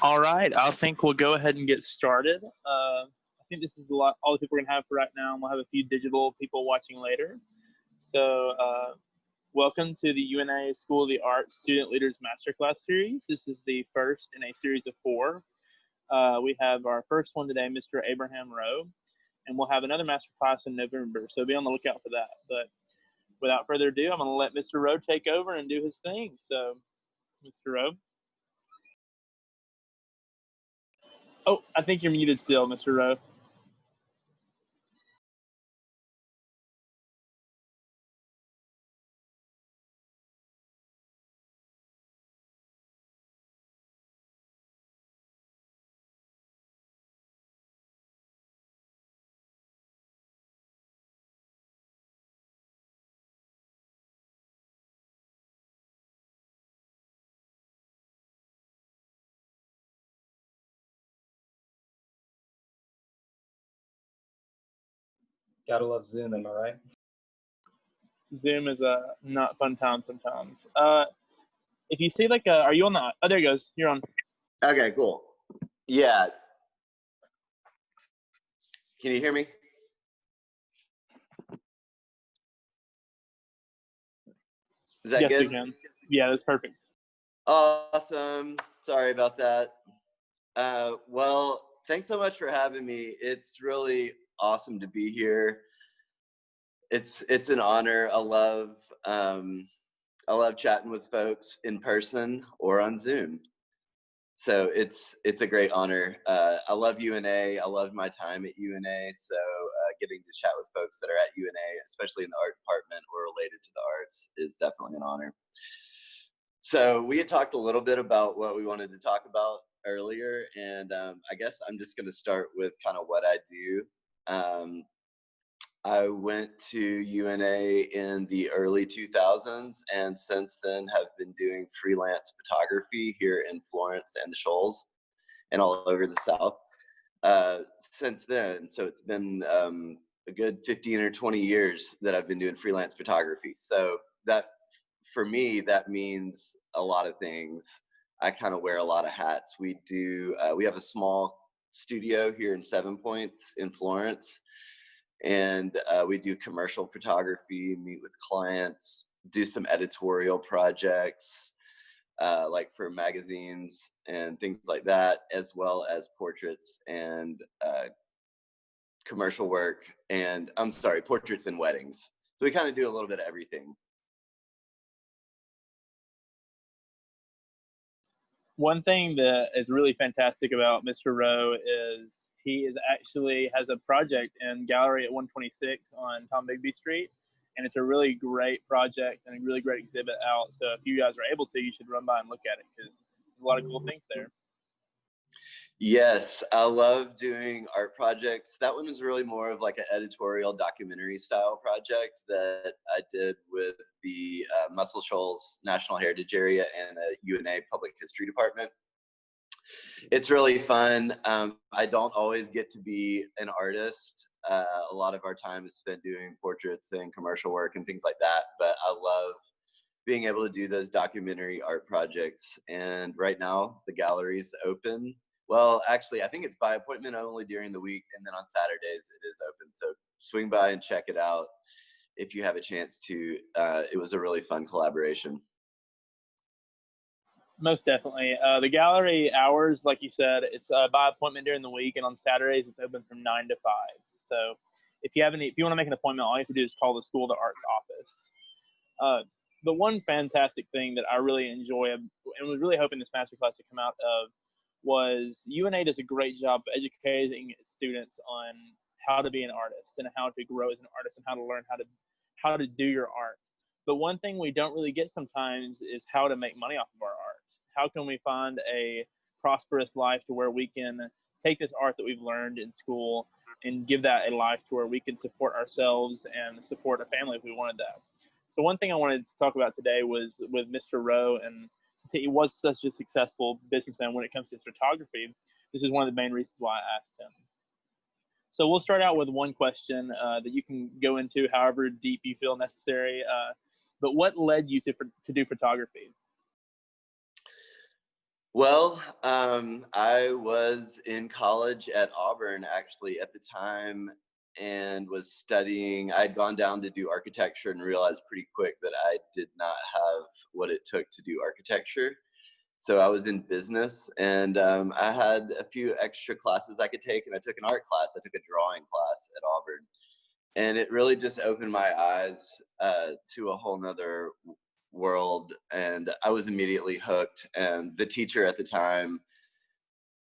All right, I think we'll go ahead and get started. I think this is all the people we're going to have for right now, and we'll have a few digital people watching later. So welcome to the UNA School of the Arts Student Leaders Masterclass series. This is the first in a series of 4. We have our first one today, Mr. Abraham Rowe, and we'll have another masterclass in November, so be on the lookout for that. But without further ado, I'm going to let Mr. Rowe take over and do his thing. So, Mr. Rowe. Oh, I think you're muted still, Mr. Rowe. Gotta love Zoom, am I right? Zoom is a not fun time sometimes. If you see are you on the, oh, there he goes. You're on. Okay, cool. Yeah. Can you hear me? Is that yes, good? Yes, we can. Yeah, that's perfect. Awesome. Sorry about that. Well, thanks so much for having me. It's really awesome to be here. It's an honor. I love chatting with folks in person or on Zoom. So it's a great honor. I love UNA. I love my time at UNA. So getting to chat with folks that are at UNA, especially in the art department or related to the arts, is definitely an honor. So we had talked a little bit about what we wanted to talk about earlier, and I guess I'm just going to start with kind of what I do. I went to UNA in the early 2000s, and since then have been doing freelance photography here in Florence and the Shoals and all over the South since then. So it's been a good 15 or 20 years that I've been doing freelance photography. So that, for me, that means a lot of things. I kind of wear a lot of hats. We have a small studio here in 7 Points in Florence. And we do commercial photography, meet with clients, do some editorial projects, like for magazines and things like that, as well as portraits and commercial work, and portraits and weddings. So we kind of do a little bit of everything. One thing that is really fantastic about Mr. Rowe is he has a project in Gallery at 126 on Tom Bigby Street, and it's a really great project and a really great exhibit out. So if you guys are able to, you should run by and look at it because there's a lot of cool things there. Yes, I love doing art projects. That one was really more of like an editorial documentary style project that I did with the Muscle Shoals National Heritage Area and the UNA Public History Department. It's really fun. I don't always get to be an artist. A lot of our time is spent doing portraits and commercial work and things like that, but I love being able to do those documentary art projects. And right now the gallery's open. Well, actually, I think it's by appointment only during the week, and then on Saturdays it is open. So swing by and check it out if you have a chance to. It was a really fun collaboration. Most definitely. The gallery hours, like you said, it's by appointment during the week, and on Saturdays it's open from 9 to 5. So if you want to make an appointment, all you have to do is call the School of the Arts office. The one fantastic thing that I really enjoy and was really hoping this masterclass to come out of was UNA does a great job of educating students on how to be an artist and how to grow as an artist and how to learn how to do your art. But one thing we don't really get sometimes is how to make money off of our art. How can we find a prosperous life to where we can take this art that we've learned in school and give that a life to where we can support ourselves and support a family if we wanted that. So one thing I wanted to talk about today was with Mr. Rowe, and since he was such a successful businessman when it comes to his photography, this is one of the main reasons why I asked him. So we'll start out with one question that you can go into however deep you feel necessary. But what led you to do photography? Well, I was in college at Auburn actually at the time and was studying. I'd gone down to do architecture and realized pretty quick that I did not have what it took to do architecture. So I was in business, and I had a few extra classes I could take, and I took an art class. I took a drawing class at Auburn, and it really just opened my eyes to a whole nother world, and I was immediately hooked. And the teacher at the time,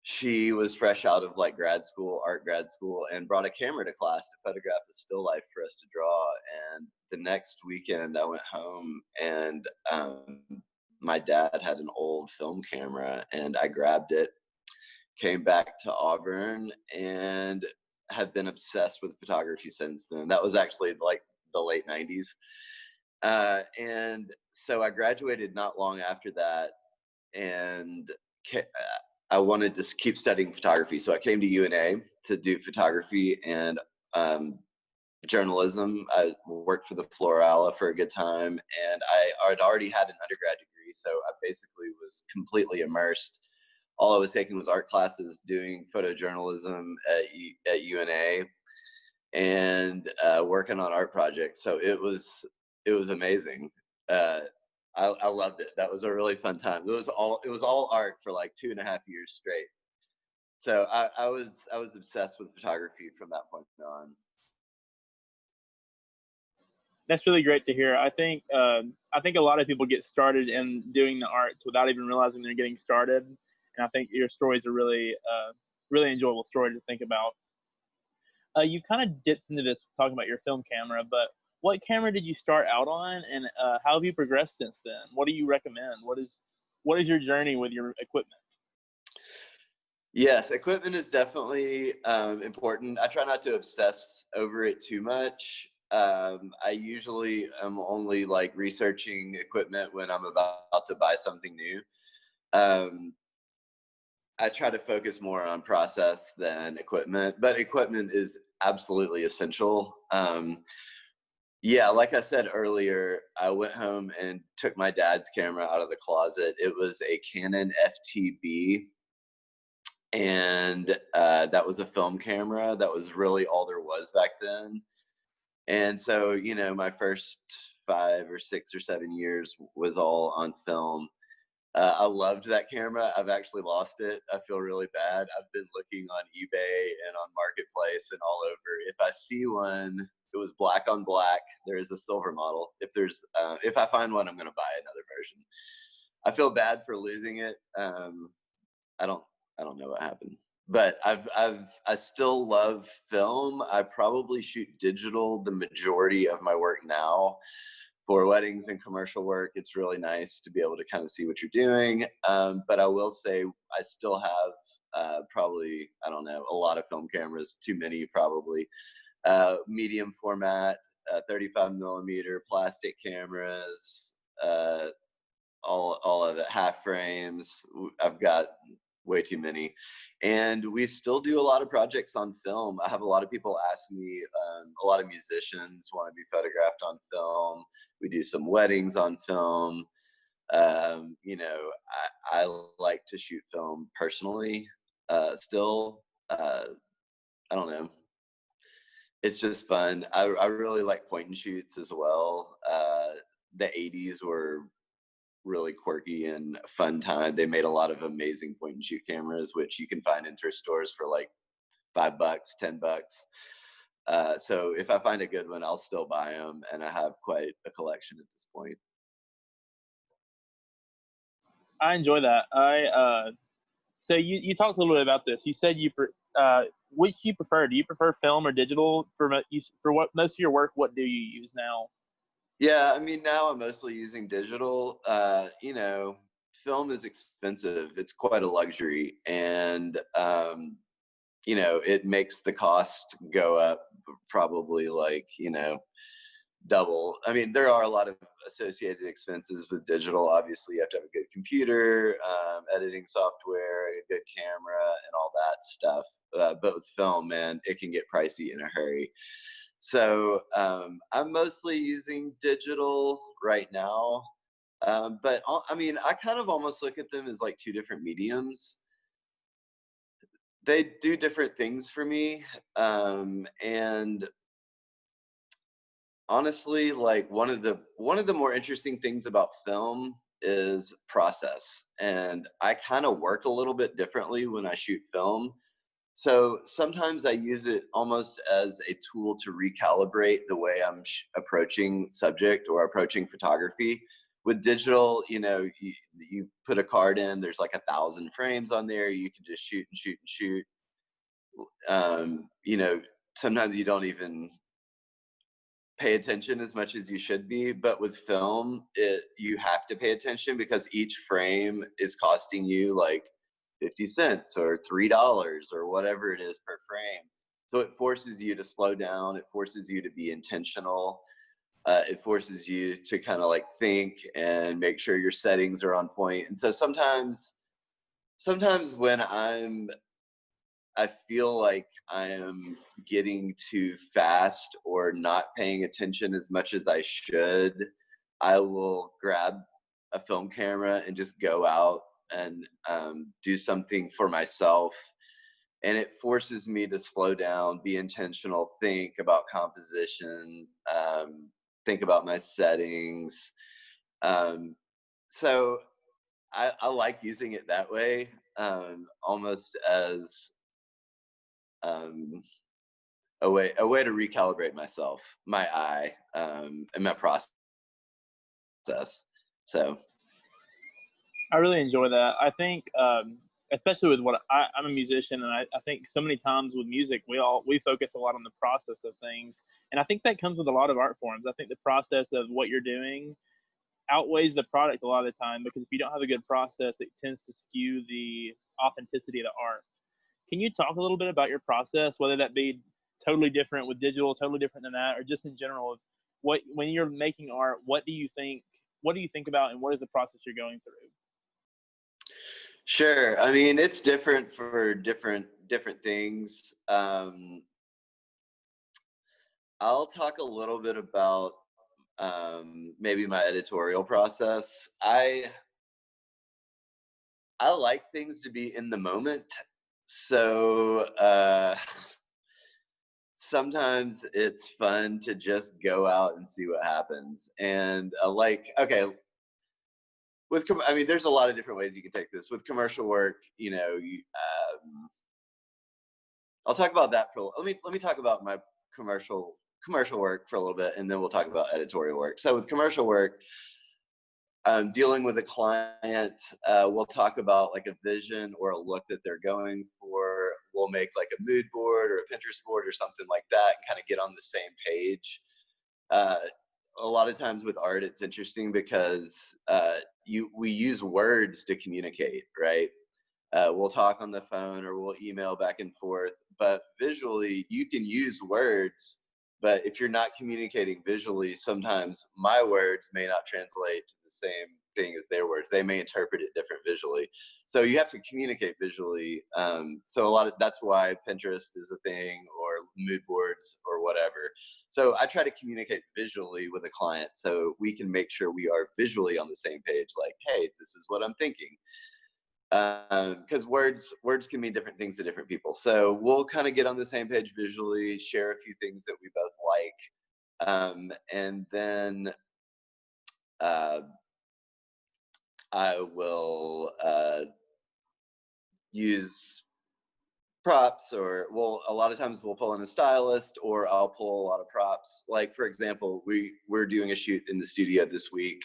she was fresh out of like grad school, art grad school, and brought a camera to class to photograph a still life for us to draw. And the next weekend I went home, and my dad had an old film camera, and I grabbed it, came back to Auburn, and have been obsessed with photography since then. That was actually like the late 90s. And so I graduated not long after that, and I wanted to keep studying photography. So I came to UNA to do photography and um, journalism. I worked for the Florala for a good time, and I had already had an undergrad degree. So I basically was completely immersed. All I was taking was art classes, doing photojournalism at UNA, and working on art projects. So it was amazing. Uh, I loved it. That was a really fun time. It was all art for like 2.5 years straight. So I was obsessed with photography from that point on. That's really great to hear. I think a lot of people get started in doing the arts without even realizing they're getting started, and I think your story is a really enjoyable story to think about. You kind of dipped into this talking about your film camera, but what camera did you start out on, and how have you progressed since then? What do you recommend? What is your journey with your equipment? Yes, equipment is definitely important. I try not to obsess over it too much. I usually am only like researching equipment when I'm about to buy something new. Um, I try to focus more on process than equipment, but equipment is absolutely essential. Yeah, like I said earlier, I went home and took my dad's camera out of the closet. It was a Canon FTB, and that was a film camera. That was really all there was back then. And so, my first 5 or 6 or 7 years was all on film. I loved that camera. I've actually lost it. I feel really bad. I've been looking on eBay and on Marketplace and all over. If I see one, it was black on black. There is a silver model. If I find one, I'm going to buy another version. I feel bad for losing it. I don't I don't know what happened. But I still love film. I probably shoot digital the majority of my work now. For weddings and commercial work, it's really nice to be able to kind of see what you're doing. But I will say I still have probably, I don't know, a lot of film cameras, too many probably. Medium format, 35 millimeter plastic cameras, uh, all of it, half frames. I've got way too many, and we still do a lot of projects on film. I have a lot of people ask me. A lot of musicians want to be photographed on film. We do some weddings on film. I like to shoot film personally. Still, I don't know. It's just fun. I really like point and shoots as well. The '80s were really quirky and fun time. They made a lot of amazing point and shoot cameras, which you can find in thrift stores for like $5, $10. So if I find a good one, I'll still buy them, and I have quite a collection at this point. I enjoy that. So you talked a little bit about this. You said which you prefer. Do you prefer film or digital for what most of your work? What do you use now? Yeah, I mean, now I'm mostly using digital. Film is expensive. It's quite a luxury, and it makes the cost go up probably like double. I mean, there are a lot of associated expenses with digital. Obviously, you have to have a good computer, editing software, a good camera, and all that stuff. But with film, man, it can get pricey in a hurry. So I'm mostly using digital right now. But I mean, I kind of almost look at them as like two different mediums. They do different things for me. And honestly, like one of the more interesting things about film is process. And I kind of work a little bit differently when I shoot film. So sometimes I use it almost as a tool to recalibrate the way I'm approaching subject or approaching photography. With digital, you put a card in, there's like 1,000 frames on there. You can just shoot and shoot and shoot. You know, sometimes you don't even pay attention as much as you should be, but with film, you have to pay attention because each frame is costing you like 50 cents or $3 or whatever it is per frame. So it forces you to slow down, it forces you to be intentional. It forces you to kind of like think and make sure your settings are on point. And so sometimes when I feel like I am getting too fast or not paying attention as much as I should, I will grab a film camera and just go out and do something for myself. And it forces me to slow down, be intentional, think about composition, think about my settings. Um, so I like using it that way, almost as um, a way to recalibrate myself, my eye, and my process. So I really enjoy that. I think, especially with I'm a musician, and I think so many times with music, we focus a lot on the process of things, and I think that comes with a lot of art forms. I think the process of what you're doing outweighs the product a lot of the time, because if you don't have a good process, it tends to skew the authenticity of the art. Can you talk a little bit about your process, whether that be totally different with digital, totally different than that, or just in general of when you're making art, what do you think about, and what is the process you're going through? sure. I mean, it's different for different things. I'll talk a little bit about maybe my editorial process. I like things to be in the moment. So sometimes it's fun to just go out and see what happens. And okay, I mean, there's a lot of different ways you can take this. With commercial work, I'll talk about that for. Let me talk about my commercial work for a little bit, and then we'll talk about editorial work. So with commercial work, dealing with a client, we'll talk about like a vision or a look that they're going for. We'll make like a mood board or a Pinterest board or something like that, and kind of get on the same page. Uh, a lot of times with art, it's interesting because we use words to communicate, right? We'll talk on the phone or we'll email back and forth, but visually you can use words, but if you're not communicating visually, sometimes my words may not translate to the same thing as their words. They may interpret it different visually. So you have to communicate visually. So that's why Pinterest is a thing, or mood boards or whatever. So I try to communicate visually with a client so we can make sure we are visually on the same page. Like, hey, this is what I'm thinking. Because words can mean different things to different people. So we'll kind of get on the same page visually, share a few things that we both like, and then I will use props, or a lot of times we'll pull in a stylist, or I'll pull a lot of props. Like for example, we're doing a shoot in the studio this week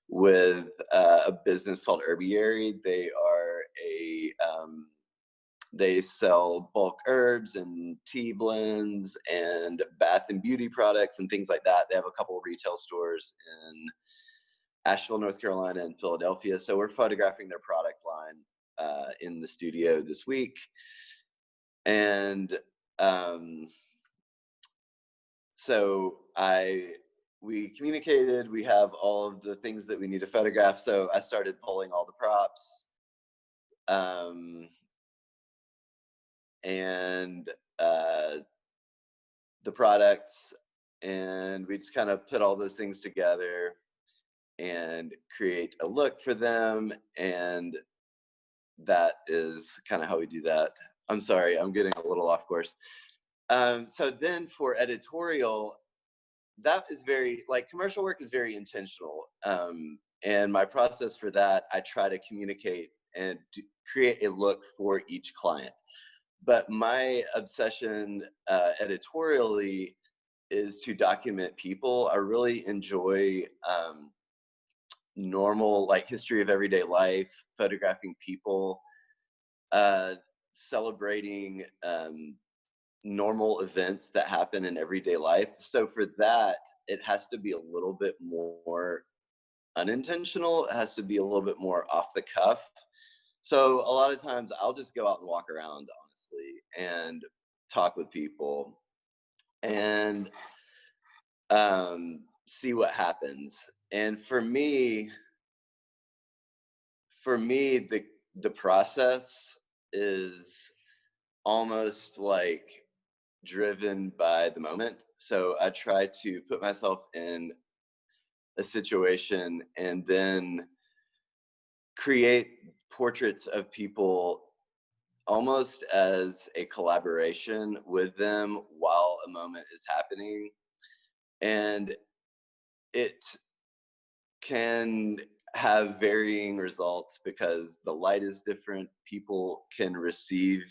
with a business called Herbiary. They sell bulk herbs and tea blends and bath and beauty products and things like that. They have a couple of retail stores in Asheville, North Carolina, and Philadelphia. So we're photographing their product line in the studio this week. And so we communicated, we have all of the things that we need to photograph. So I started pulling all the props. And the products, and we just kind of put all those things together. and create a look for them. And that is kind of how we do that. I'm sorry, I'm getting a little off course. So then for editorial, that is very, like, commercial work is very intentional. And my process for that, I try to communicate and create a look for each client. But my obsession editorially is to document people. I really enjoy normal, like, history of everyday life, photographing people, uh, celebrating normal events that happen in everyday life. So for that, it has to be a little bit more unintentional. It has to be a little bit more off the cuff. So a lot of times I'll just go out and walk around, honestly, and talk with people and see what happens. And for me, the process is almost like driven by the moment. So I try to put myself in a situation and then create portraits of people almost as a collaboration with them while a moment is happening. And it can have varying results because the light is different. People can receive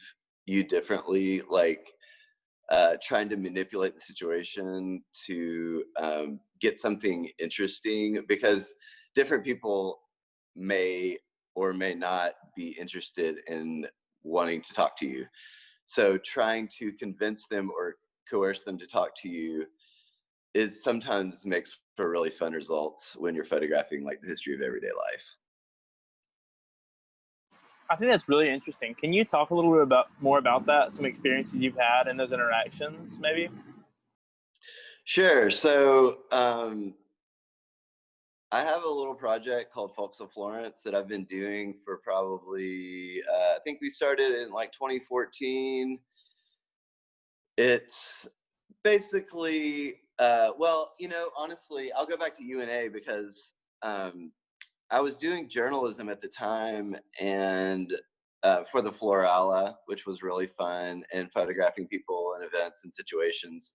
you differently. Like, trying to manipulate the situation to get something interesting, because different people may or may not be interested in wanting to talk to you. So trying to convince them or coerce them to talk to you is sometimes makes for really fun results when you're photographing, like, the history of everyday life. I think that's really interesting. Can you talk a little bit more about that? Some experiences you've had in those interactions, maybe? Sure. So I have a little project called Folks of Florence that I've been doing for probably, I think we started in like 2014. It's basically, well, honestly, I'll go back to UNA because I was doing journalism at the time, and for the Florala, which was really fun, and photographing people and events and situations.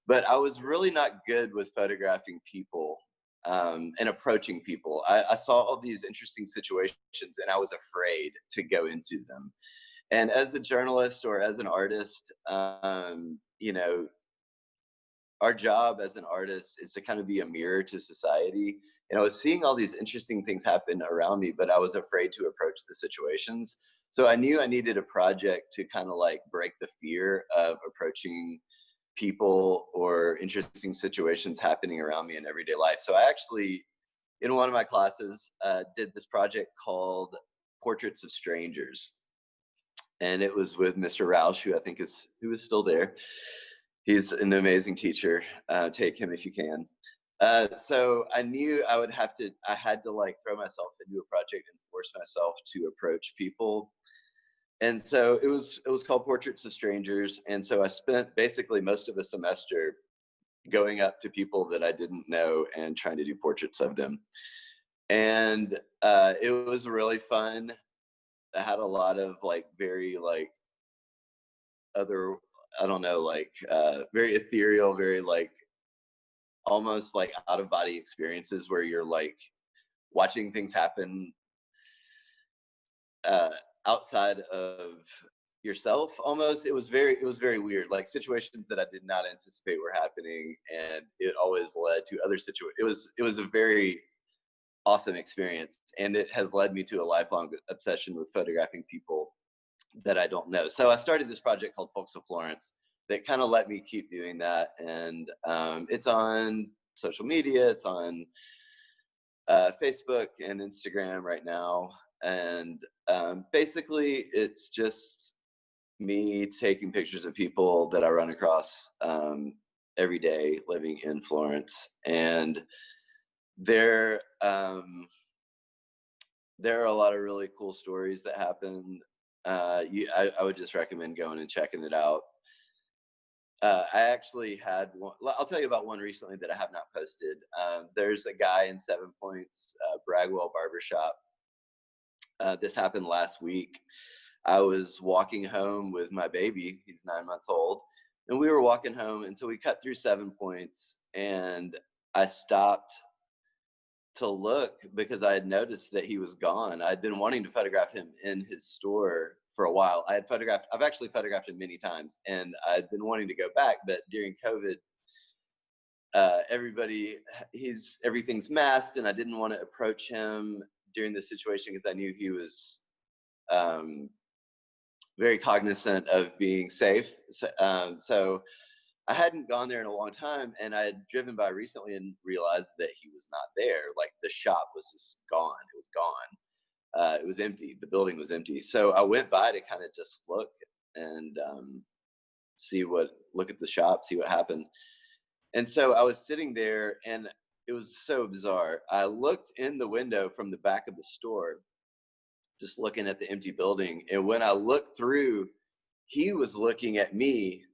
But I was really not good with photographing people and approaching people. I saw all these interesting situations and I was afraid to go into them. And as a journalist or as an artist, our job as an artist is to kind of be a mirror to society. And I was seeing all these interesting things happen around me, but I was afraid to approach the situations. So I knew I needed a project to kind of like break the fear of approaching people or interesting situations happening around me in everyday life. So I actually, in one of my classes, did this project called Portraits of Strangers. And it was with Mr. Roush, who is still there. He's an amazing teacher. Take him if you can. So I knew I had to like throw myself into a project and force myself to approach people. And so it was called Portraits of Strangers. And so I spent basically most of a semester going up to people that I didn't know and trying to do portraits of them. And it was really fun. I had a lot of like very like other, I don't know, like very ethereal, very like almost like out of body experiences where you're like watching things happen uh, outside of yourself almost. It was very weird, like situations that I did not anticipate were happening, and it always led to other situations. It was a very awesome experience, and it has led me to a lifelong obsession with photographing people that I don't know. So I started this project called Folks of Florence that kind of let me keep doing that. And it's on social media. It's on Facebook and Instagram right now. And basically, it's just me taking pictures of people that I run across every day living in Florence. And there, there are a lot of really cool stories that happen. I would just recommend going and checking it out. I actually had one. I'll tell you about one recently that I have not posted. There's a guy in 7 Points, Bragwell Barbershop. This happened last week. I was walking home with my baby. He's 9 months old. And we were walking home. And so we cut through 7 Points. And I stopped to look because I had noticed that he was gone. I'd been wanting to photograph him in his store for a while. I've actually photographed him many times, and I'd been wanting to go back, but during COVID, everything's masked, and I didn't want to approach him during this situation because I knew he was very cognizant of being safe. So I hadn't gone there in a long time, and I had driven by recently and realized that he was not there. Like, the shop was just gone. It was gone. It was empty. The building was empty. So I went by to kind of just look and look at the shop, see what happened. And so I was sitting there, and it was so bizarre. I looked in the window from the back of the store, just looking at the empty building. And when I looked through, he was looking at me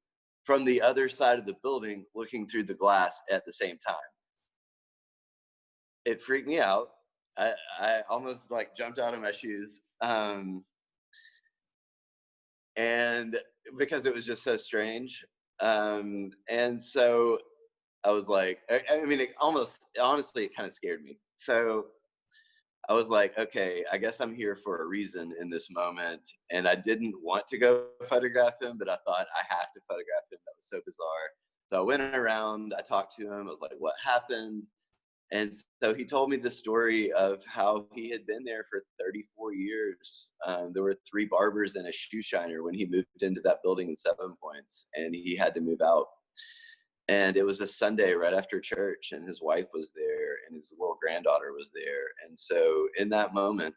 from the other side of the building, looking through the glass at the same time. It freaked me out. I almost like jumped out of my shoes. And because it was just so strange. And so I was like, I mean, honestly, it kind of scared me. So I was like, okay, I guess I'm here for a reason in this moment. And I didn't want to go photograph him, but I thought I have to photograph him. That was so bizarre. So I went around, I talked to him. I was like, what happened? And so he told me the story of how he had been there for 34 years. There were 3 barbers and a shoe shiner when he moved into that building in 7 Points, and he had to move out. And it was a Sunday right after church, and his wife was there, and his little granddaughter was there. And so in that moment,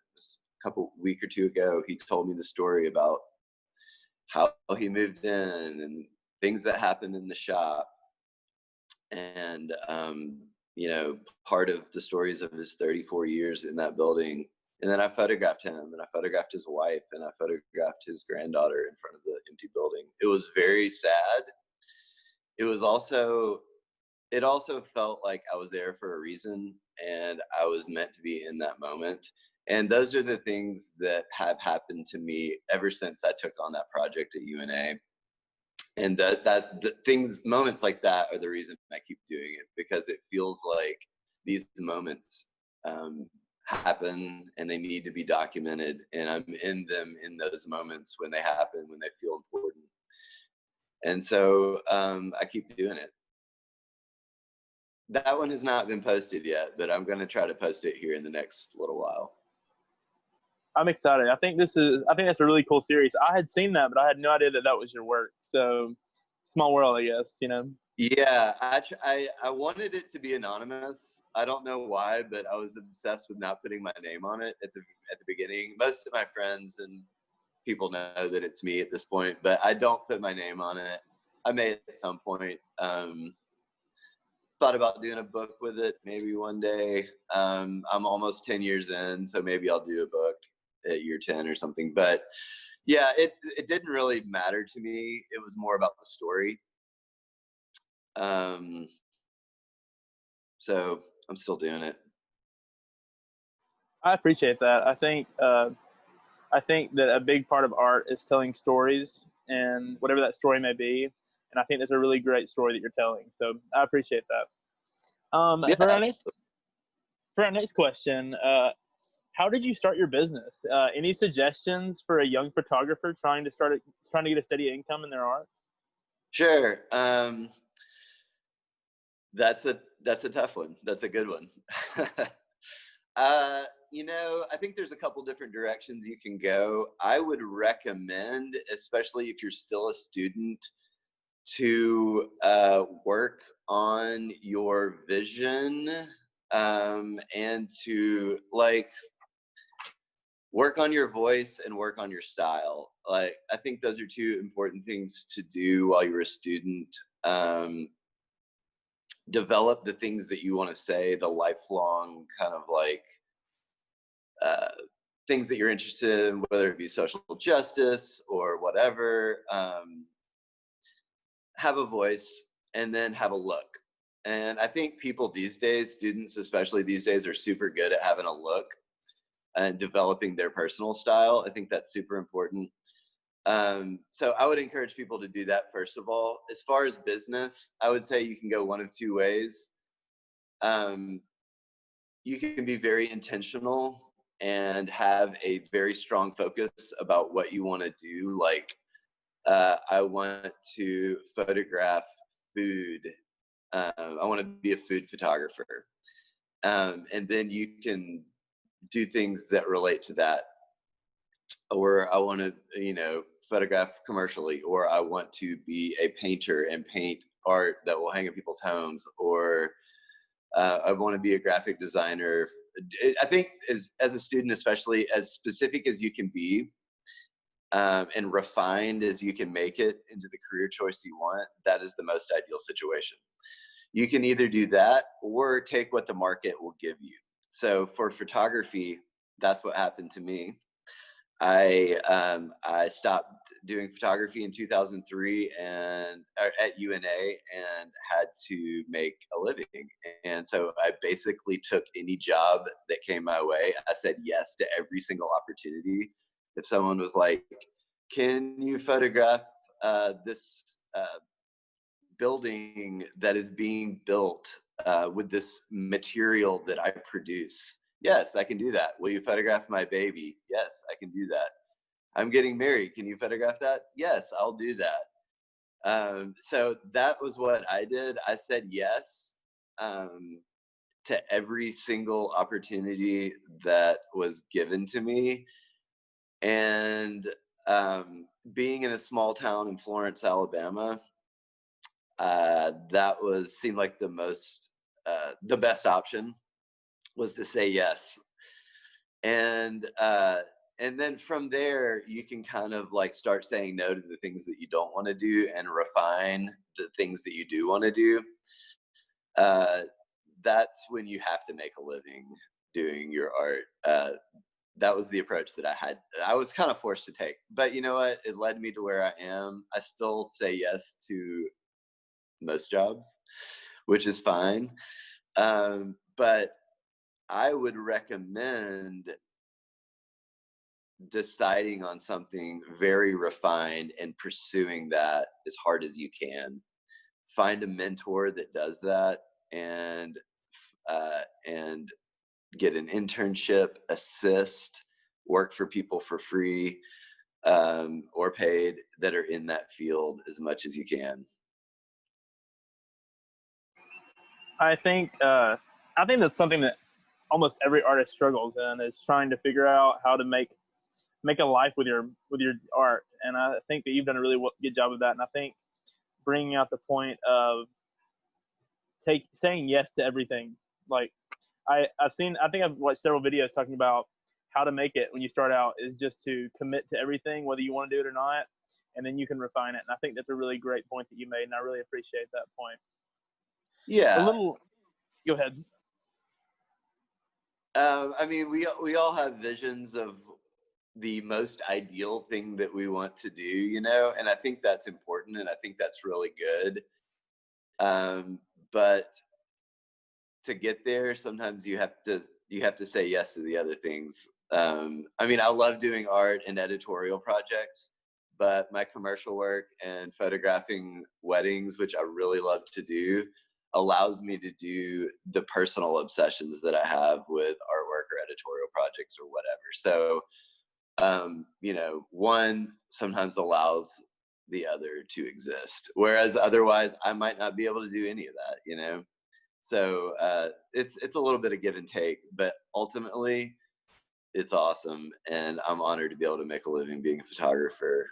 a week or two ago, he told me the story about how he moved in and things that happened in the shop. And, part of the stories of his 34 years in that building. And then I photographed him, and I photographed his wife, and I photographed his granddaughter in front of the empty building. It was very sad. It also felt like I was there for a reason, and I was meant to be in that moment. And those are the things that have happened to me ever since I took on that project at UNA. And moments like that are the reason I keep doing it, because it feels like these moments happen and they need to be documented, and I'm in them in those moments when they happen, when they feel important. And so I keep doing it. That one has not been posted yet, but I'm going to try to post it here in the next little while. I'm excited. I think that's a really cool series. I had seen that, but I had no idea that was your work. So small world, I guess, Yeah, I wanted it to be anonymous. I don't know why, but I was obsessed with not putting my name on it at the beginning. Most of my friends and people know that it's me at this point, but I don't put my name on it. I may at some point. Thought about doing a book with it maybe one day. I'm almost 10 years in, so maybe I'll do a book at year 10 or something. But yeah, it didn't really matter to me. It was more about the story. So I'm still doing it. I appreciate that. I think that a big part of art is telling stories, and whatever that story may be. And I think that's a really great story that you're telling. So I appreciate that. Yeah. For our next question, how did you start your business? Any suggestions for a young photographer trying to get a steady income in their art? Sure. That's a tough one. That's a good one. I think there's a couple different directions you can go. I would recommend, especially if you're still a student, to work on your vision and to work on your voice and work on your style. I think those are 2 important things to do while you're a student. Develop the things that you want to say, the lifelong kind of things that you're interested in, whether it be social justice or whatever. have a voice, and then have a look. And I think people these days, students especially these days, are super good at having a look and developing their personal style. I think that's super important. So I would encourage people to do that first of all. As far as business, I would say you can go one of two ways. Um, you can be very intentional and have a very strong focus about what you want to do. Like, I want to photograph food. I want to be a food photographer. And then you can do things that relate to that. Or I want to, photograph commercially, or I want to be a painter and paint art that will hang in people's homes, or I want to be a graphic designer. I think as a student, especially, as specific as you can be, and refined as you can make it into the career choice you want, that is the most ideal situation. You can either do that or take what the market will give you. So for photography, that's what happened to me. I stopped doing photography in 2003 and at UNA, and had to make a living. And so I basically took any job that came my way. I said yes to every single opportunity. If someone was like, "Can you photograph this building that is being built with this material that I produce?" Yes, I can do that. Will you photograph my baby? Yes, I can do that. I'm getting married. Can you photograph that? Yes, I'll do that. So that was what I did. I said yes to every single opportunity that was given to me. And being in a small town in Florence, Alabama, that seemed like the best option was to say yes. And then from there, you can kind of like start saying no to the things that you don't want to do and refine the things that you do want to do. That's when you have to make a living doing your art. That was the approach that I was kind of forced to take. But you know what? It led me to where I am. I still say yes to most jobs, which is fine. But I would recommend deciding on something very refined and pursuing that as hard as you can. Find a mentor that does that, and get an internship, assist, work for people for free, or paid, that are in that field as much as you can. I think that's something that almost every artist struggles in, is trying to figure out how to make a life with your art. And I think that you've done a really good job of that. And I think bringing out the point of saying yes to everything. Like I think I've watched several videos talking about how to make it when you start out, is just to commit to everything, whether you want to do it or not, and then you can refine it. And I think that's a really great point that you made, and I really appreciate that point. Yeah. Go ahead. I mean, we all have visions of the most ideal thing that we want to do, and I think that's important, and I think that's really good. But to get there, sometimes you have to say yes to the other things. I mean, I love doing art and editorial projects, but my commercial work and photographing weddings, which I really love to do, allows me to do the personal obsessions that I have with artwork or editorial projects or whatever. So, one sometimes allows the other to exist, whereas otherwise I might not be able to do any of that. So it's a little bit of give and take, but ultimately it's awesome, and I'm honored to be able to make a living being a photographer.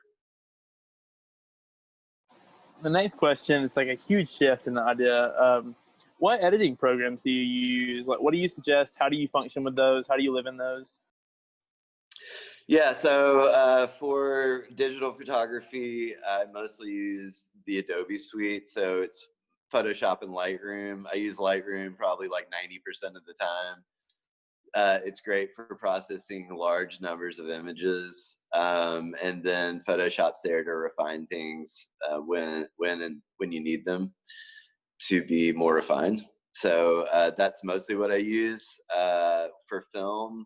The next question is like a huge shift in the idea. What editing programs do you use? Like, what do you suggest? How do you function with those? How do you live in those? Yeah, so for digital photography, I mostly use the Adobe suite. So it's Photoshop and Lightroom. I use Lightroom probably like 90% of the time. it's great for processing large numbers of images, and then Photoshop's there to refine things when you need them to be more refined. So that's mostly what I use for film.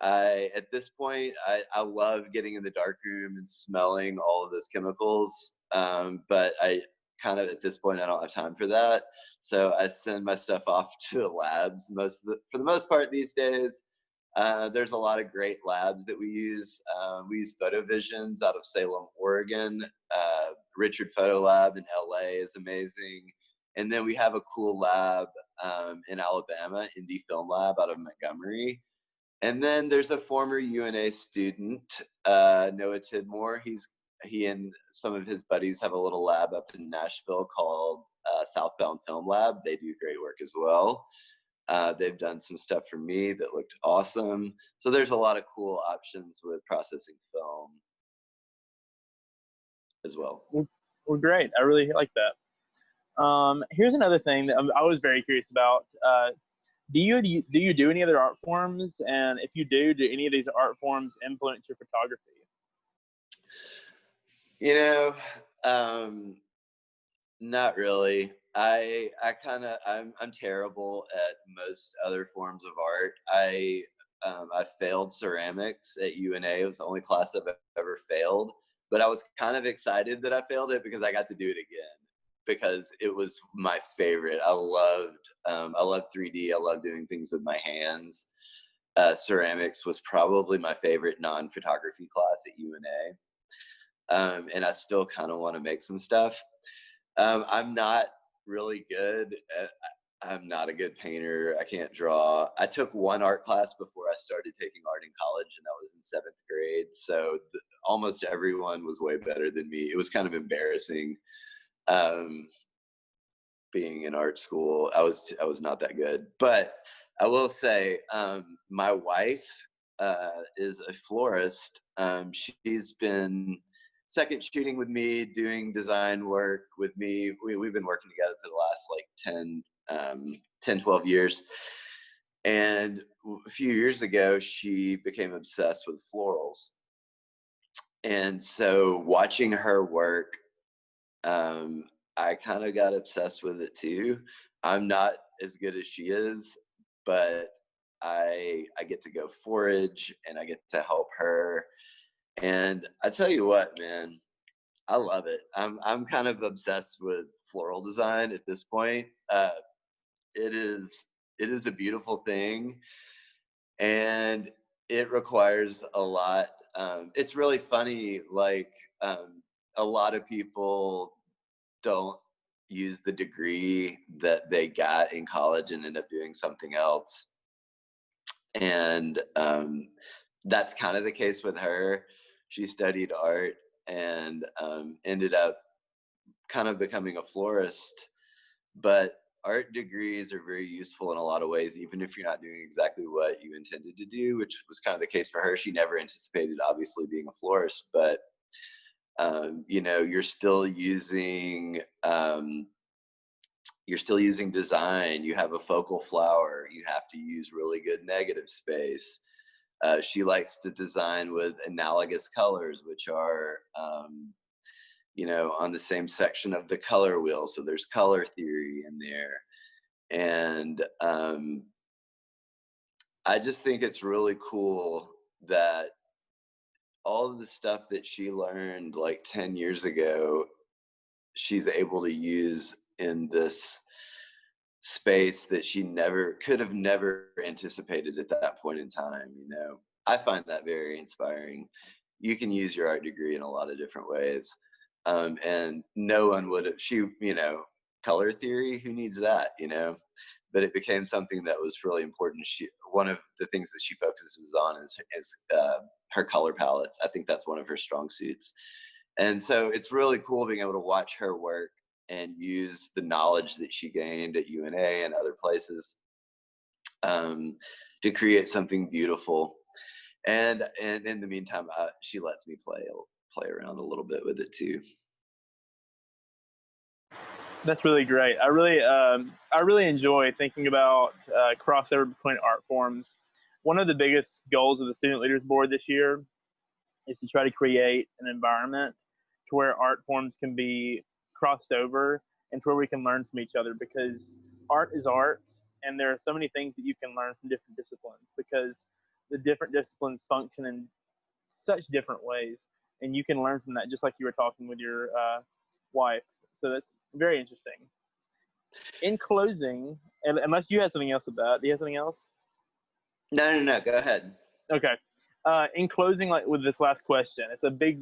At this point, I love getting in the dark room and smelling all of those chemicals, but I kind of at this point I don't have time for that. So I send my stuff off to labs. For the most part these days, there's a lot of great labs that we use. We use PhotoVisions out of Salem, Oregon. Richard Photo Lab in LA is amazing. And then we have a cool lab in Alabama, Indie Film Lab out of Montgomery. And then there's a former UNA student, Noah Tidmore. He and some of his buddies have a little lab up in Nashville called Southbound Film Lab. They do great work as well. They've done some stuff for me that looked awesome. So there's a lot of cool options with processing film as well. Well, great. I really like that. Here's another thing that I was very curious about. Do you do any other art forms? And if you do any of these art forms influence your photography? You know, not really. I'm terrible at most other forms of art. I failed ceramics at UNA. It was the only class I've ever failed, but I was kind of excited that I failed it because I got to do it again because it was my favorite. I loved 3D. I love doing things with my hands. Ceramics was probably my favorite non-photography class at UNA. And I still kind of want to make some stuff. I'm not really good I'm not a good painter. I can't draw. I took one art class before I started taking art in college, and that was in 7th grade. So almost everyone was way better than me. It was kind of embarrassing being in art school. I was not that good. But I will say my wife is a florist. She's been second shooting with me, doing design work with me. We've been working together for the last like 10, 12 years. And a few years ago, she became obsessed with florals. And so watching her work, I kind of got obsessed with it too. I'm not as good as she is, but I get to go forage and I get to help her. And I tell you what, man, I love it. I'm kind of obsessed with floral design at this point. It is a beautiful thing, and it requires a lot. It's really funny. Like a lot of people don't use the degree that they got in college and end up doing something else. And that's kind of the case with her. She studied art and ended up kind of becoming a florist. But art degrees are very useful in a lot of ways, even if you're not doing exactly what you intended to do, which was kind of the case for her. She never anticipated, obviously, being a florist, but you know, you're still using design. You have a focal flower. You have to use really good negative space. She likes to design with analogous colors, which are, you know, on the same section of the color wheel. So there's color theory in there. And I just think it's really cool that all of the stuff that she learned like 10 years ago, she's able to use in this space that she could have never anticipated at that point in time. You know, I find that very inspiring. You can use your art degree in a lot of different ways. And no one would have, you know, color theory, who needs that, you know? But it became something that was really important. One of the things that she focuses on is her color palettes. I think that's one of her strong suits. And so it's really cool being able to watch her work and use the knowledge that she gained at UNA and other places to create something beautiful. And in the meantime, she lets me play around a little bit with it too. That's really great. I really enjoy thinking about crossover between art forms. one of the biggest goals of the Student Leaders Board this year is to try to create an environment to where art forms can be crossed over and to where we can learn from each other, because art is art, and there are so many things that you can learn from different disciplines, because the different disciplines function in such different ways, and you can learn from that, just like you were talking with your wife. So that's very interesting. In closing, unless you had something else with that, do you have something else? No, go ahead. Okay. In closing, like with this last question, it's a big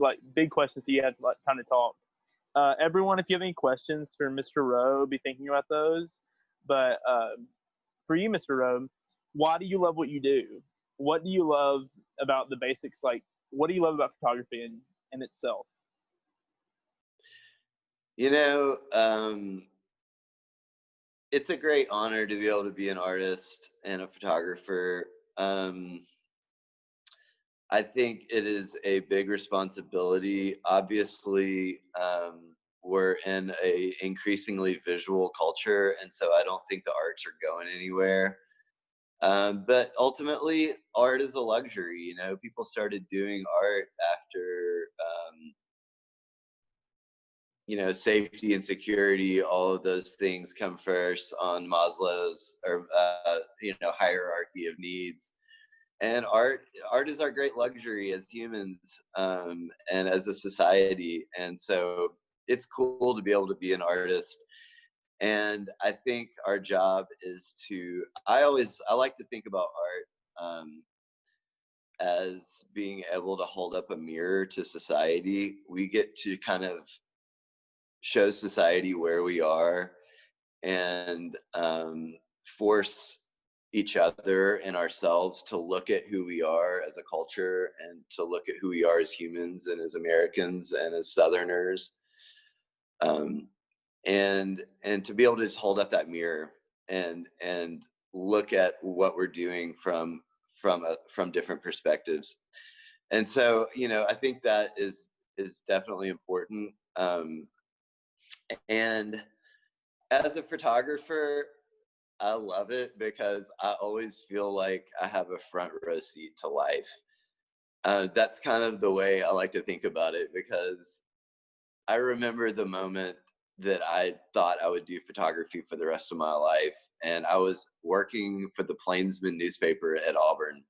question, so you have time to talk. Everyone, if you have any questions for Mr. Rowe, be thinking about those. But for you, Mr. Rowe, why do you love what you do? What do you love about the basics? Like, what do you love about photography in itself? You know, it's a great honor to be able to be an artist and a photographer. I think it is a big responsibility. Obviously, we're in a increasingly visual culture, and so I don't think the arts are going anywhere. But ultimately, art is a luxury. You know, people started doing art after, you know, safety and security. All of those things come first on Maslow's or you know, hierarchy of needs. And art is our great luxury as humans, and as a society. And so it's cool to be able to be an artist. And I think our job is to, I like to think about art as being able to hold up a mirror to society. We get to kind of show society where we are, and force each other and ourselves to look at who we are as a culture, and to look at who we are as humans and as Americans and as Southerners, and to be able to just hold up that mirror and look at what we're doing from different perspectives. And so, you know, I think that is definitely important. And as a photographer, I love it because I always feel like I have a front row seat to life. That's kind of the way I like to think about it, because I remember the moment that I thought I would do photography for the rest of my life. And I was working for the Plainsman newspaper at Auburn.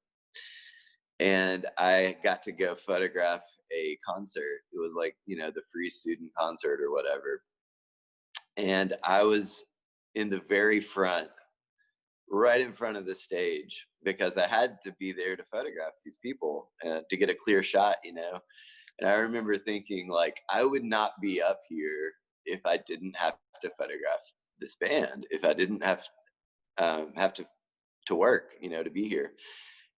And I got to go photograph a concert. It was like, you know, the free student concert or whatever. And I was in the very front, right in front of the stage, because I had to be there to photograph these people, to get a clear shot, you know. And I remember thinking, like, I would not be up here if I didn't have to photograph this band, if I didn't have to work, you know, to be here.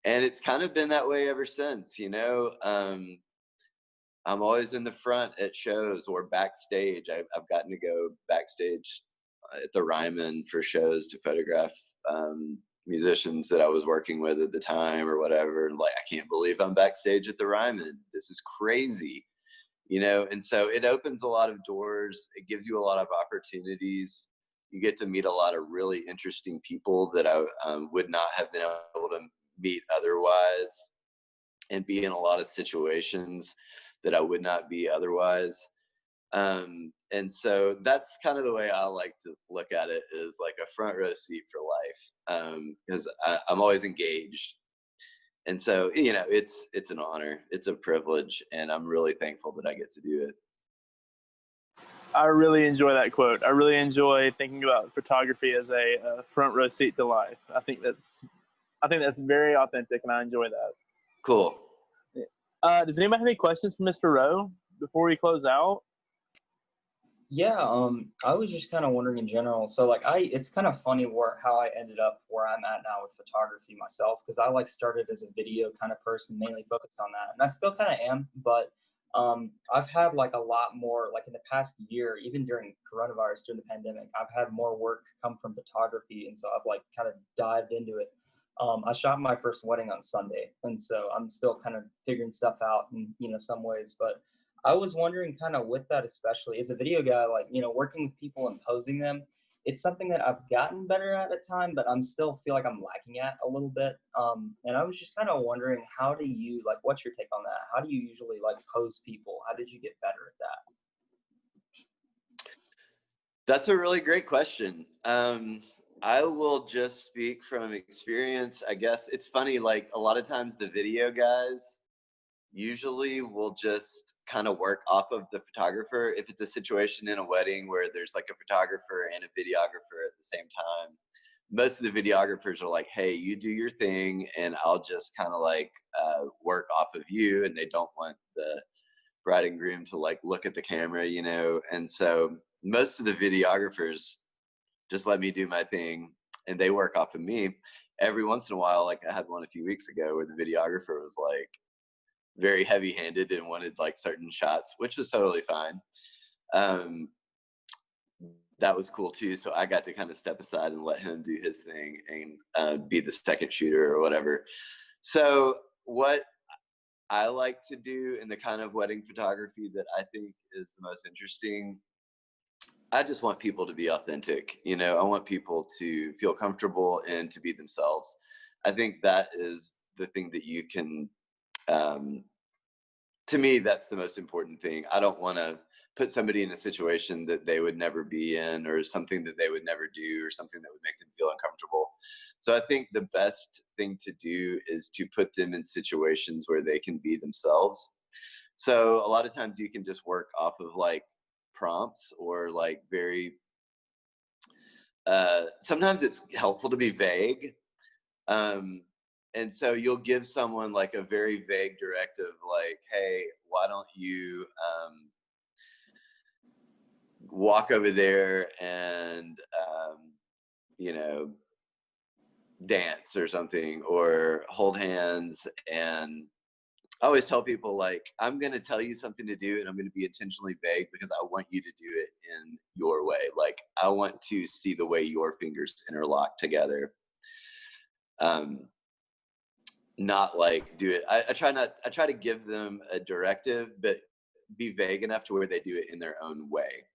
And it's kind of been that way ever since, you know. I'm always in the front at shows or backstage. I've gotten to go backstage at the Ryman for shows to photograph musicians that I was working with at the time or whatever. And like, I can't believe I'm backstage at the Ryman. This is crazy, you know? And so it opens a lot of doors. It gives you a lot of opportunities. You get to meet a lot of really interesting people that I would not have been able to meet otherwise, and be in a lot of situations that I would not be otherwise. And so that's kind of the way I like to look at it, is like a front row seat for life, because I'm always engaged. And so, you know, it's an honor, it's a privilege, and I'm really thankful that I get to do it. I really enjoy that quote. I really enjoy thinking about photography as a front row seat to life. I think that's very authentic, and I enjoy that. Cool. Does anybody have any questions for Mr. Rowe before we close out? Yeah, I was just kind of wondering in general. So like it's kind of funny how I ended up where I'm at now with photography myself, because I like started as a video kind of person, mainly focused on that. And I still kind of am, but I've had like a lot more, like in the past year, even during coronavirus, during the pandemic, I've had more work come from photography. And so I've like kind of dived into it. I shot my first wedding on Sunday, and so I'm still kind of figuring stuff out in, you know, some ways, but I was wondering kind of with that, especially as a video guy, like, you know, working with people and posing them, it's something that I've gotten better at time, but I'm still feel like I'm lacking at a little bit. And I was just kind of wondering, how do you like? What's your take on that? How do you usually like pose people? How did you get better at that? That's a really great question. I will just speak from experience. I guess it's funny, like a lot of times the video guys usually will just kind of work off of the photographer. If it's a situation in a wedding where there's like a photographer and a videographer at the same time, most of the videographers are like, hey, you do your thing and I'll just kind of like work off of you. And they don't want the bride and groom to like look at the camera, you know? And so most of the videographers just let me do my thing and they work off of me. Every once in a while, like I had one a few weeks ago where the videographer was like very heavy handed and wanted like certain shots, which was totally fine. Um, that was cool too. So I got to kind of step aside and let him do his thing and be the second shooter or whatever. So what I like to do in the kind of wedding photography that I think is the most interesting, I just want people to be authentic. You know, I want people to feel comfortable and to be themselves. I think that is the thing that you can, to me, that's the most important thing. I don't want to put somebody in a situation that they would never be in or something that they would never do or something that would make them feel uncomfortable. So I think the best thing to do is to put them in situations where they can be themselves. So a lot of times you can just work off of like prompts or like very sometimes it's helpful to be vague. Um, and so you'll give someone like a very vague directive, like, hey, why don't you walk over there and, you know, dance or something, or hold hands. And I always tell people, like, I'm going to tell you something to do and I'm going to be intentionally vague because I want you to do it in your way. Like, I want to see the way your fingers interlock together. Not like do it. I try to give them a directive, but be vague enough to where they do it in their own way.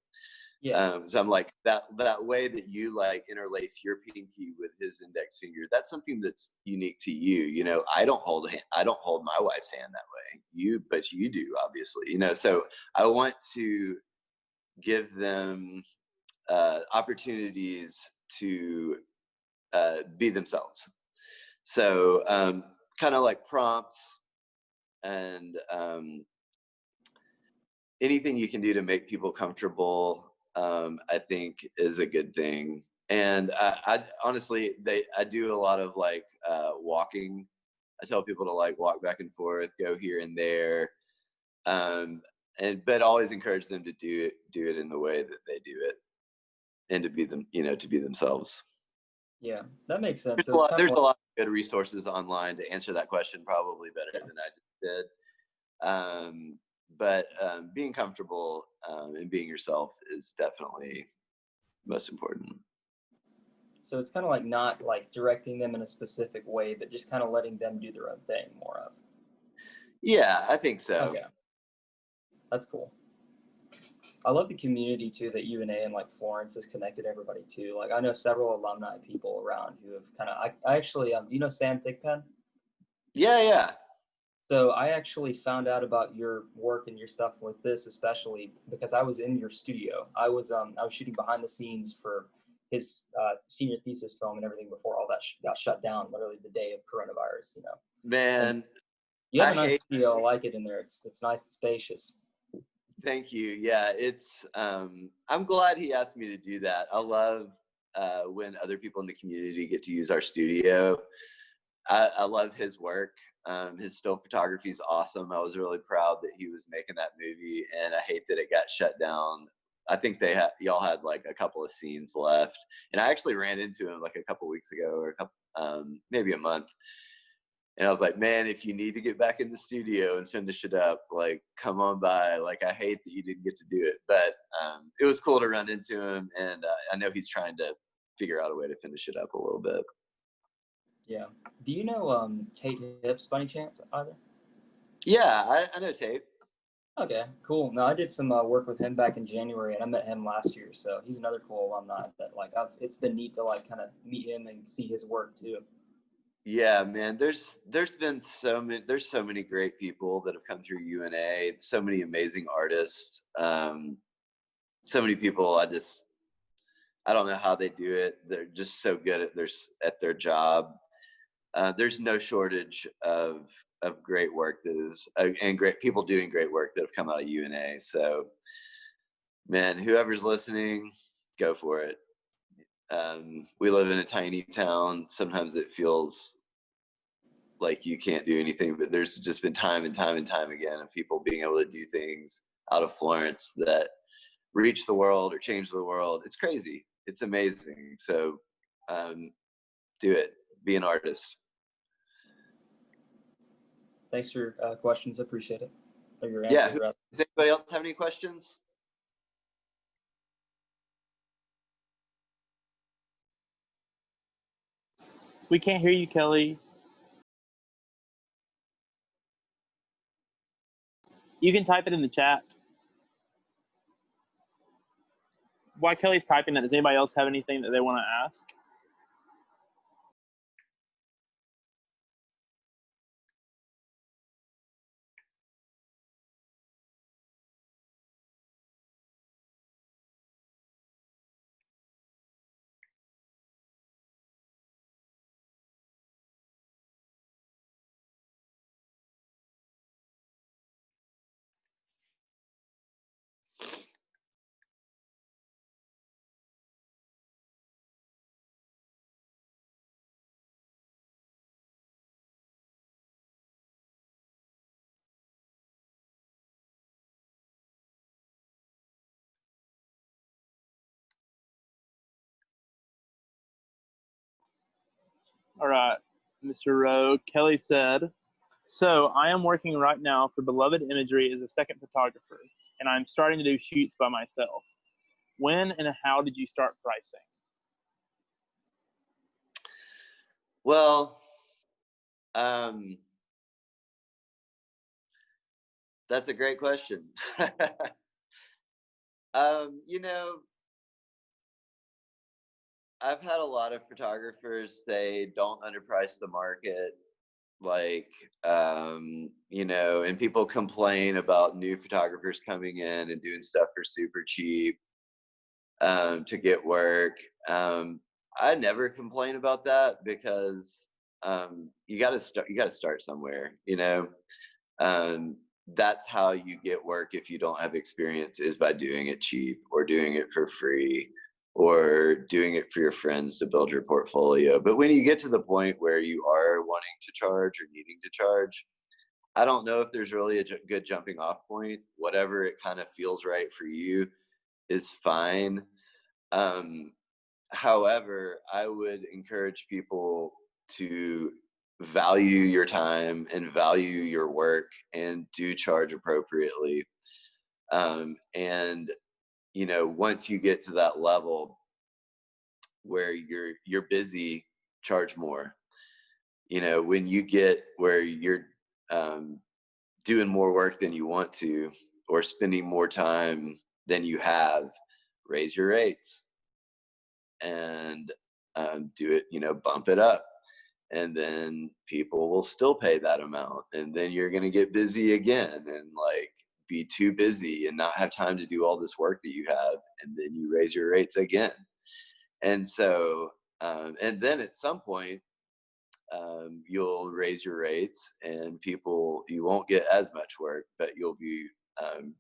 Yeah. So I'm like that way that you like interlace your pinky with his index finger. That's something that's unique to you. You know, I don't hold my wife's hand that way. But you do, obviously. You know, so I want to give them opportunities to be themselves. So kind of like prompts and anything you can do to make people comfortable, I think is a good thing. And I honestly, I do a lot of like walking. I tell people to like walk back and forth, go here and there, but always encourage them to do it in the way that they do it, and to be them, you know, to be themselves. Yeah, that makes sense. So it's kind of There's like, a lot of good resources online to answer that question, probably better yeah. than I just did. But being comfortable and being yourself is definitely most important. So it's kind of like not like directing them in a specific way, but just kind of letting them do their own thing more of. Yeah, I think so. Okay, that's cool. I love the community too that UNA and like Florence has connected everybody to. Like I know several alumni people around who have kind of. I actually you know Sam Thigpen. Yeah, yeah. So I actually found out about your work and your stuff with this, especially because I was in your studio. I was shooting behind the scenes for his senior thesis film and everything before all that got shut down, literally the day of coronavirus. You know, and Man, you have I a nice hate. studio. I like it in there. It's nice and spacious. Thank you. Yeah, it's. I'm glad he asked me to do that. I love when other people in the community get to use our studio. I love his work. His still photography is awesome. I was really proud that he was making that movie, and I hate that it got shut down. I think y'all had like a couple of scenes left, and I actually ran into him like a couple weeks ago, or maybe a month. And I was like, man, if you need to get back in the studio and finish it up, like, come on by. Like, I hate that you didn't get to do it, but it was cool to run into him, and I know he's trying to figure out a way to finish it up a little bit. Yeah. Do you know Tate Hips by any chance either? Yeah, I know Tape. Okay, cool. No, I did some work with him back in January, and I met him last year. So he's another cool alumni that like it's been neat to like kind of meet him and see his work too. Yeah, man. There's been so many great people that have come through UNA. So many amazing artists. So many people. I don't know how they do it. They're just so good at their job. There's no shortage of great work that is and great people doing great work that have come out of UNA. So, man, whoever's listening, go for it. We live in a tiny town. Sometimes it feels like you can't do anything, but there's just been time and time and time again of people being able to do things out of Florence that reach the world or change the world. It's crazy. It's amazing. So um, do it. Be an artist. Thanks for questions. Appreciate it. Or your Yeah. answers, rather. Does anybody else have any questions? We can't hear you, Kelly. You can type it in the chat. While Kelly's typing that, does anybody else have anything that they want to ask? All right, Mr. Rowe. Kelly said, so I am working right now for Beloved Imagery as a second photographer, and I'm starting to do shoots by myself. When and how did you start pricing? Well, that's a great question. You know, I've had a lot of photographers say, don't underprice the market. Like, you know, and people complain about new photographers coming in and doing stuff for super cheap to get work. I never complain about that because you got to start. You got to start somewhere. You know, that's how you get work if you don't have experience is by doing it cheap or doing it for free or doing it for your friends to build your portfolio. But when you get to the point where you are wanting to charge or needing to charge, I don't know if there's really a good jumping off point. Whatever it kind of feels right for you is fine. Um, However, I would encourage people to value your time and value your work and do charge appropriately. And you know, once you get to that level where you're busy, charge more. You know, when you get where you're um, doing more work than you want to, or spending more time than you have, raise your rates and do it. You know, bump it up, and then people will still pay that amount, and then you're going to get busy again and like be too busy and not have time to do all this work that you have, and then you raise your rates again. And so and then at some point you'll raise your rates and people you won't get as much work, but you'll be um,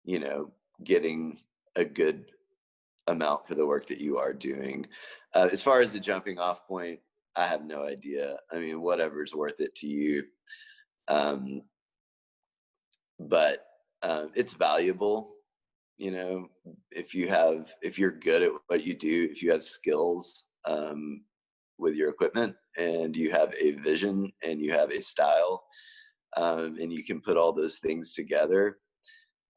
you know, getting a good amount for the work that you are doing. As far as the jumping off point, I have no idea. I mean, whatever's worth it to you. Um, but it's valuable, you know, if you're good at what you do, if you have skills with your equipment and you have a vision and you have a style and you can put all those things together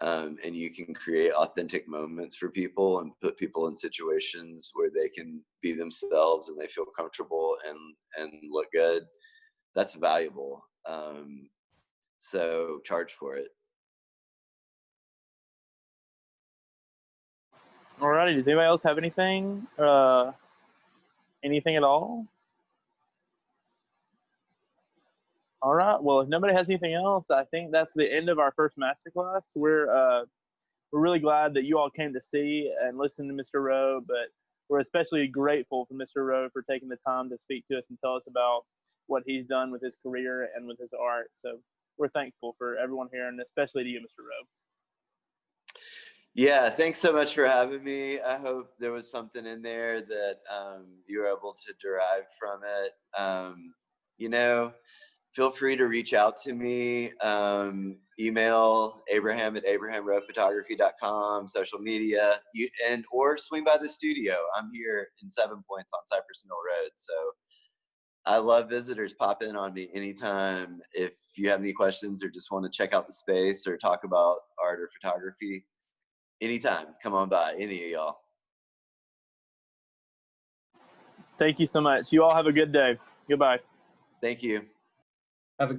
and you can create authentic moments for people and put people in situations where they can be themselves and they feel comfortable and look good. That's valuable. So charge for it. Alrighty. Does anybody else have anything? Anything at all? All right. Well, if nobody has anything else, I think that's the end of our first masterclass. We're really glad that you all came to see and listen to Mr. Rowe, but we're especially grateful for Mr. Rowe for taking the time to speak to us and tell us about what he's done with his career and with his art. So we're thankful for everyone here, and especially to you, Mr. Rowe. Yeah, thanks so much for having me. I hope there was something in there that you were able to derive from it. You know, feel free to reach out to me. Email Abraham at abrahamrowephotography.com, social media, or swing by the studio. I'm here in 7 Points on Cypress Mill Road. So I love visitors. Pop in on me anytime. If you have any questions or just want to check out the space or talk about art or photography, anytime. Come on by, any of y'all. Thank you so much. You all have a good day. Goodbye. Thank you. Have a